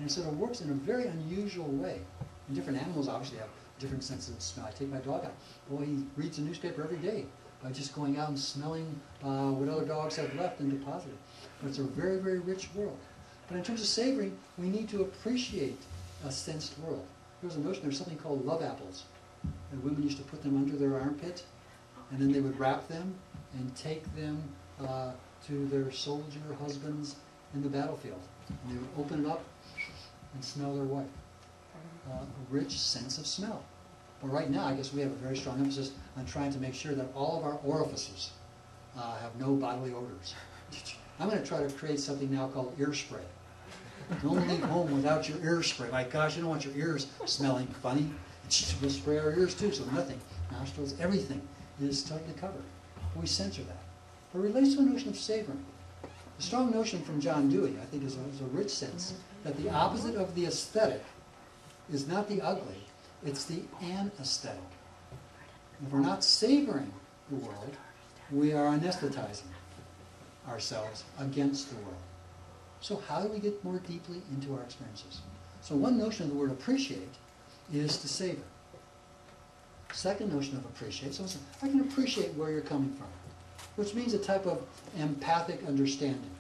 And so it works in a very unusual way. And different animals obviously have different senses of smell. I take my dog out. Boy, he reads the newspaper every day by just going out and smelling what other dogs have left and deposited. But it's a very, very rich world. But in terms of savoring, we need to appreciate a sensed world. There was a notion, there's something called love apples. And women used to put them under their armpit, and then they would wrap them and take them to their soldier husbands in the battlefield. And they would open it up and smell their wife. A rich sense of smell. But right now, I guess we have a very strong emphasis on trying to make sure that all of our orifices have no bodily odors. I'm going to try to create something now called ear spray. Don't leave home without your ear spray. My gosh, you don't want your ears smelling funny. We'll spray our ears too, so nothing. Nostrils, everything is totally covered. We censor that. But it relates to a notion of savoring. A strong notion from John Dewey, I think, is a rich sense that the opposite of the aesthetic is not the ugly, it's the anesthetic. If we're not savoring the world, we are anesthetizing ourselves against the world. So how do we get more deeply into our experiences? So one notion of the word appreciate is to savor. Second notion of appreciate, so I can appreciate where you're coming from, which means a type of empathic understanding.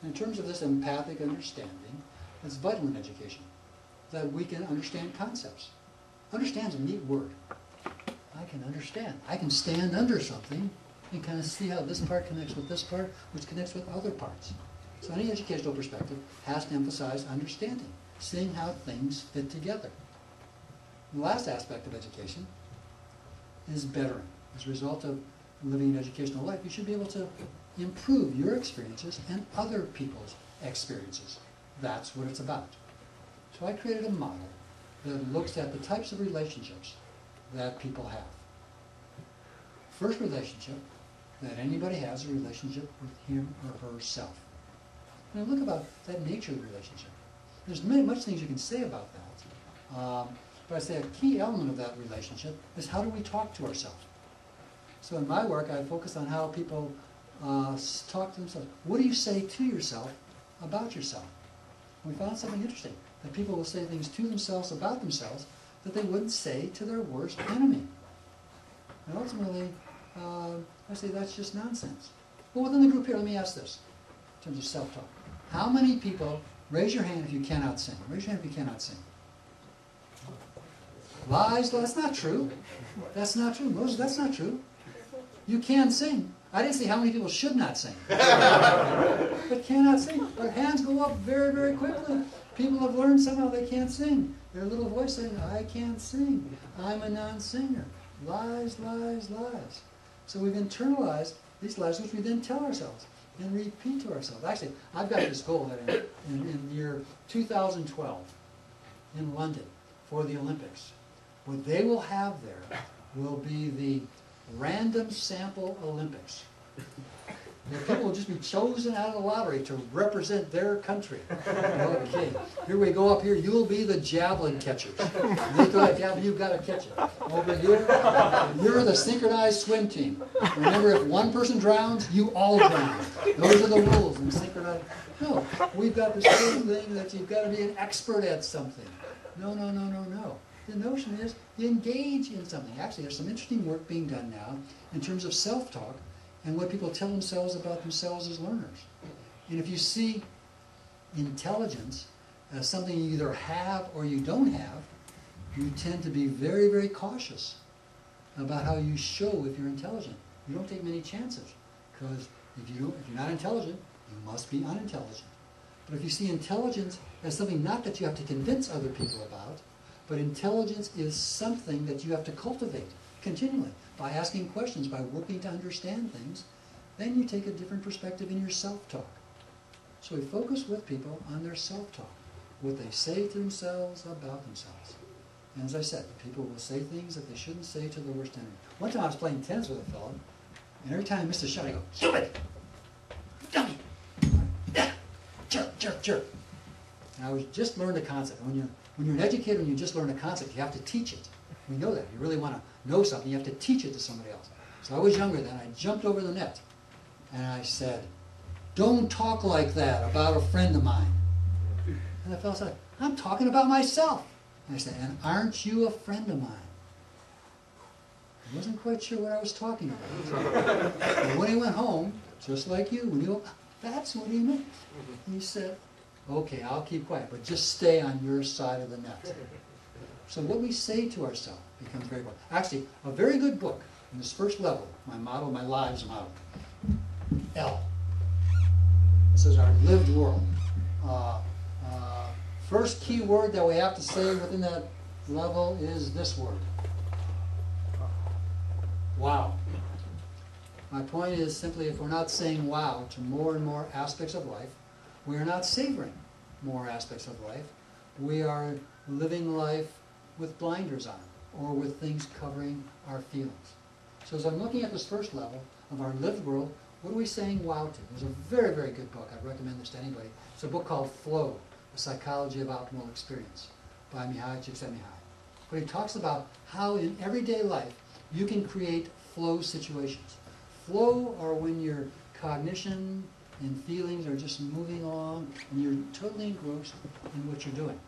And in terms of this empathic understanding, it's vital in education, that we can understand concepts. Understand is a neat word. I can understand. I can stand under something and kind of see how this part connects with this part, which connects with other parts. So any educational perspective has to emphasize understanding, seeing how things fit together. The last aspect of education is bettering. As a result of living an educational life, you should be able to improve your experiences and other people's experiences. That's what it's about. So I created a model that looks at the types of relationships that people have. First relationship that anybody has is a relationship with him or herself. Now look about that nature of the relationship. There's much things you can say about that. But I say a key element of that relationship is how do we talk to ourselves? So in my work, I focus on how people talk to themselves. What do you say to yourself about yourself? We found something interesting, that people will say things to themselves about themselves that they wouldn't say to their worst enemy. And ultimately, I say that's just nonsense. Well, within the group here, let me ask this, in terms of self-talk. How many people, raise your hand if you cannot sing. Raise your hand if you cannot sing. Lies, that's not true. That's not true. Moses, that's not true. You can sing. I didn't say how many people should not sing. But cannot sing. Their hands go up very, very quickly. People have learned somehow they can't sing. Their little voice saying, I can't sing. I'm a non-singer. Lies, lies, lies. So we've internalized these lies, which we then tell ourselves and repeat to ourselves. Actually, I've got this goal that in the year 2012 in London for the Olympics, what they will have there will be the random sample Olympics. The people will just be chosen out of the lottery to represent their country. Okay, here we go up here. You'll be the javelin catchers. They throw that javelin, you've got to catch it. Over here, you're the synchronized swim team. Remember, if one person drowns, you all drown. Those are the rules in synchronized. No, we've got this whole thing that you've got to be an expert at something. No, no, no, no, no. The notion is you engage in something. Actually, there's some interesting work being done now in terms of self-talk and what people tell themselves about themselves as learners. And if you see intelligence as something you either have or you don't have, you tend to be very, very cautious about how you show if you're intelligent. You don't take many chances, because if you're not intelligent, you must be unintelligent. But if you see intelligence as something not that you have to convince other people about, but intelligence is something that you have to cultivate continually by asking questions, by working to understand things, then you take a different perspective in your self-talk. So we focus with people on their self-talk, what they say to themselves about themselves. And as I said, people will say things that they shouldn't say to their worst enemy. One time I was playing tennis with a fellow, and every time I missed a shot, I go, stupid! Dummy! Jerk, jerk, jerk. And I was just learned a concept. When you're an educator and you just learn a concept, you have to teach it. We know that. If you really want to know something, you have to teach it to somebody else. So I was younger then. I jumped over the net, and I said, don't talk like that about a friend of mine. And And the fellow said, I'm talking about myself. And I said, and aren't you a friend of mine? I wasn't quite sure what I was talking about. But when he went home, just like you, when you go, that's what he meant. He said, okay, I'll keep quiet, but just stay on your side of the net. So what we say to ourselves becomes very important. Actually, a very good book in this first level, my model, my lives model, L. This is our lived world. First key word that we have to say within that level is this word. Wow. My point is simply if we're not saying wow to more and more aspects of life, we are not savoring more aspects of life. We are living life with blinders on or with things covering our feelings. So as I'm looking at this first level of our lived world, what are we saying wow to? There's a very, very good book. I'd recommend this to anybody. It's a book called Flow, The Psychology of Optimal Experience by Mihai Csikszentmihalyi. But he talks about how in everyday life you can create flow situations. Flow are when your cognition and feelings are just moving along and you're totally engrossed in what you're doing.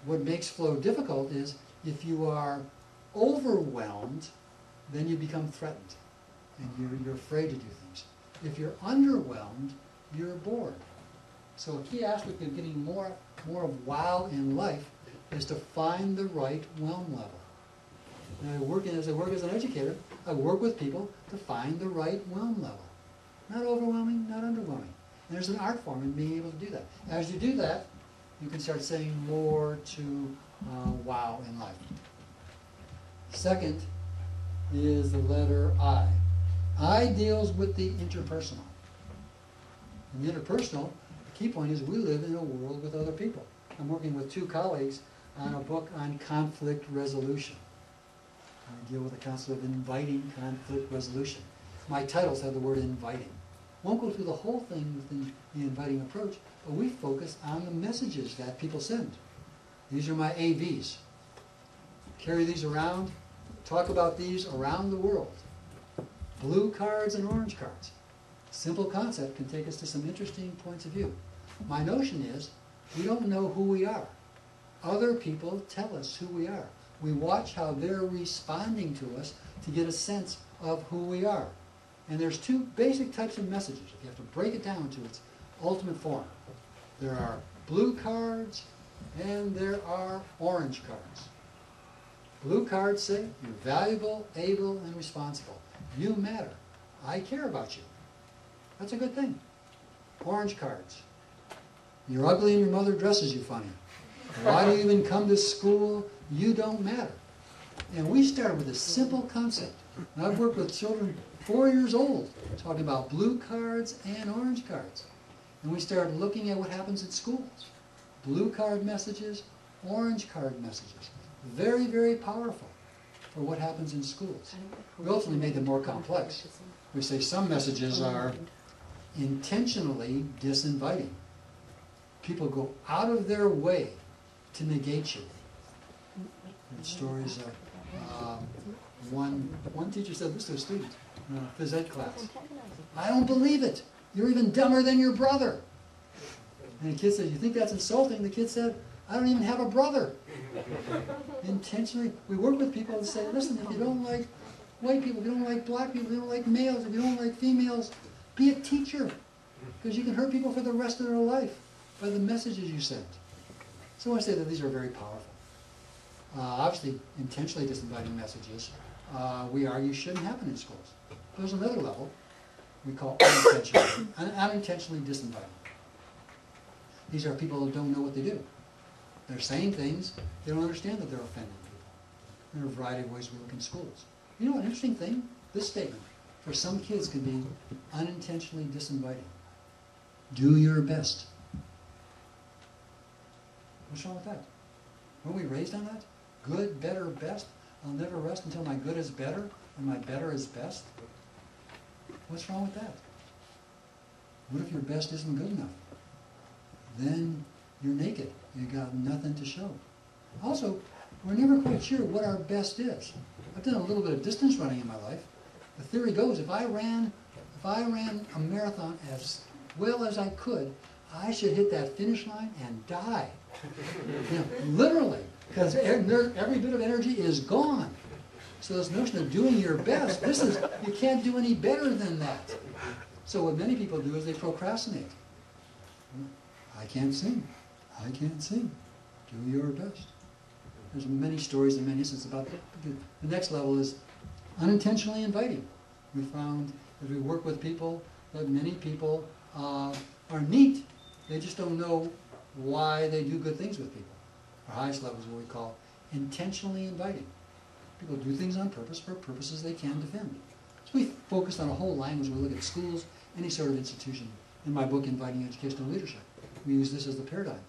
What makes flow difficult is if you are overwhelmed, then you become threatened and you're afraid to do things. If you're underwhelmed, you're bored. So a key aspect of getting more of wow in life is to find the right whelm level. And as I work as an educator, I work with people to find the right whelm level. Not overwhelming, not underwhelming. And there's an art form in being able to do that. As you do that, you can start saying more to wow in life. Second is the letter I. I deals with the interpersonal. In the interpersonal, the key point is we live in a world with other people. I'm working with 2 colleagues on a book on conflict resolution. I deal with the concept of inviting conflict resolution. My titles have the word inviting. Won't go through the whole thing within the inviting approach, but we focus on the messages that people send. These are my AVs. Carry these around, talk about these around the world. Blue cards and orange cards. Simple concept can take us to some interesting points of view. My notion is we don't know who we are. Other people tell us who we are. We watch how they're responding to us to get a sense of who we are. And there's 2 basic types of messages. If you have to break it down to its ultimate form. There are blue cards and there are orange cards. Blue cards say you're valuable, able, and responsible. You matter. I care about you. That's a good thing. Orange cards. You're ugly and your mother dresses you funny. Why do you even come to school? You don't matter. And we started with a simple concept. And I've worked with children 4 years old talking about blue cards and orange cards. And we started looking at what happens in schools. Blue card messages, orange card messages. Very, very powerful for what happens in schools. We ultimately made them more complex. We say some messages are intentionally disinviting. People go out of their way to negate you. And stories of one teacher said this to a student in a phys ed class. I don't believe it. You're even dumber than your brother. And the kid said, you think that's insulting? The kid said, I don't even have a brother. Intentionally, we work with people and say, listen, if you don't like white people, if you don't like black people, if you don't like males, if you don't like females, be a teacher. Because you can hurt people for the rest of their life by the messages you send. So I say that these are very powerful. Obviously, intentionally disinviting messages, we argue shouldn't happen in schools. There's another level we call unintentionally disinviting. These are people who don't know what they do. They're saying things, they don't understand that they're offending people. There are a variety of ways we look in schools. You know, an interesting thing, this statement, for some kids can be unintentionally disinviting. Do your best. What's wrong with that? Weren't we raised on that? Good, better, best. I'll never rest until my good is better and my better is best. What's wrong with that? What if your best isn't good enough? Then you're naked. You got nothing to show. Also, we're never quite sure what our best is. I've done a little bit of distance running in my life. The theory goes, if I ran a marathon as well as I could, I should hit that finish line and die. You know, literally, because every bit of energy is gone. So this notion of doing your best, you can't do any better than that. So what many people do is they procrastinate. I can't sing. I can't sing. Do your best. There's many stories and many instances about that. The next level is unintentionally inviting. We found as we work with people that many people are neat. They just don't know why they do good things with people. Our highest level is what we call intentionally inviting. People do things on purpose for purposes they can defend. So we focused on a whole language. We look at schools, any sort of institution. In my book, Inviting Educational Leadership, we use this as the paradigm.